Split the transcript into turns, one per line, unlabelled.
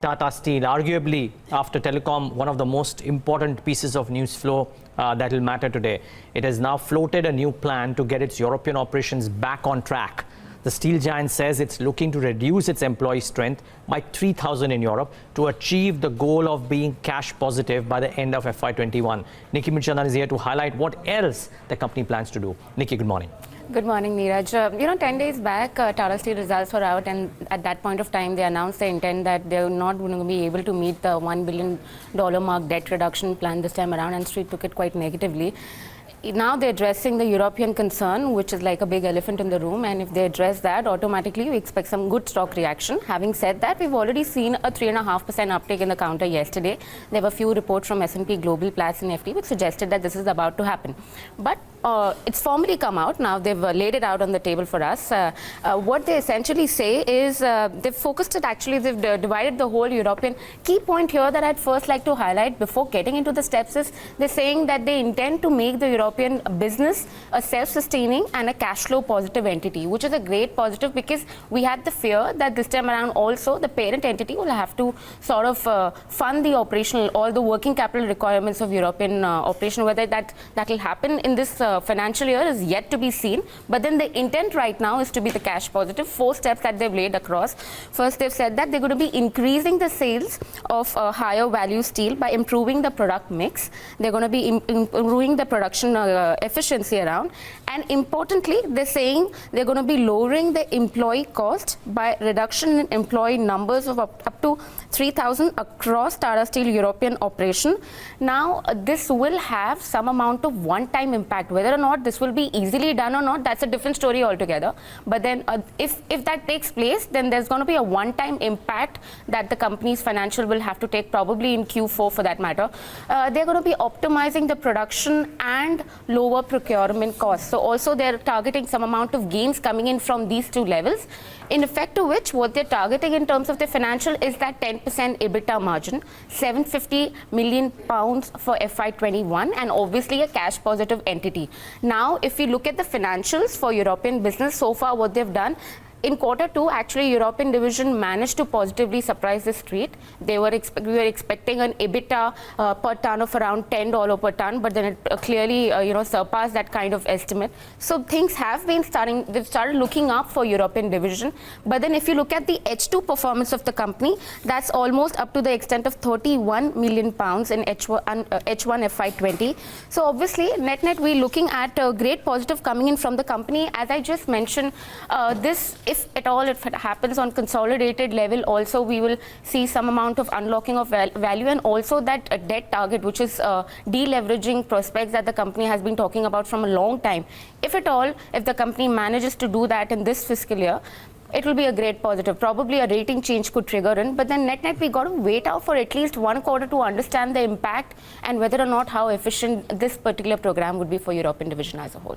Tata Steel, arguably after telecom, one of the most important pieces of news flow that will matter today. It has now floated a new plan to get its European operations back on track. The steel giant says it's looking to reduce its employee strength by 3,000 in Europe to achieve the goal of being cash positive by the end of FY21. Nikki Mirchandan is here to highlight what else the company plans to do. Nikki, good morning.
Good morning, Neeraj. 10 days back, Tata Steel results were out, and at that point of time, they announced their intent that they're not going to be able to meet the $1 billion mark debt reduction plan this time around, and Street took it quite negatively. Now they're addressing the European concern, which is like a big elephant in the room, and if they address that, automatically we expect some good stock reaction. Having said that, we've already seen a 3.5% uptake in the counter yesterday. There were a few reports from S&P Global, Platts and FT which suggested that this is about to happen. But it's formally come out. Now they've laid it out on the table for us. What they essentially say is they've focused it, they've divided the whole European. Key point here that I'd first like to highlight before getting into the steps is they're saying that they intend to make the European business a self-sustaining and a cash flow positive entity, which is a great positive because we had the fear that this time around also the parent entity will have to sort of fund the operational, all the working capital requirements of European operation. Whether that will happen in this financial year is yet to be seen. But then the intent right now is to be the cash positive. 4 steps that they've laid across. First, they've said that they're going to be increasing the sales of higher value steel by improving the product mix. They're going to be improving the production efficiency around, and importantly they're saying they're going to be lowering the employee cost by reduction in employee numbers of up to 3,000 across Tata Steel European operation. Now this will have some amount of one-time impact. Whether or not this will be easily done or not, that's a different story altogether. But then if that takes place, then there's going to be a one-time impact that the company's financial will have to take, probably in Q4 for that matter. They're going to be optimizing the production and lower procurement costs. So also they're targeting some amount of gains coming in from these 2 levels, in effect to which what they're targeting in terms of the financial is that 10% EBITDA margin, 750 million pounds for FY21, and obviously a cash positive entity. Now, if we look at the financials for European business so far, what they've done, in Q2, actually, European division managed to positively surprise the street. We were expecting an EBITDA per ton of around $10 per ton, but then it clearly, surpassed that kind of estimate. So things have been they've started looking up for European division. But then if you look at the H2 performance of the company, that's almost up to the extent of 31 million pounds in H1 FY20. So obviously, net, we're looking at a great positive coming in from the company. As I just mentioned, if at all it happens on consolidated level, also we will see some amount of unlocking of value, and also that debt target, which is deleveraging prospects that the company has been talking about from a long time. If the company manages to do that in this fiscal year, it will be a great positive. Probably a rating change could trigger in, but then net we got to wait out for at least 1 quarter to understand the impact and whether or not how efficient this particular program would be for European division as a whole.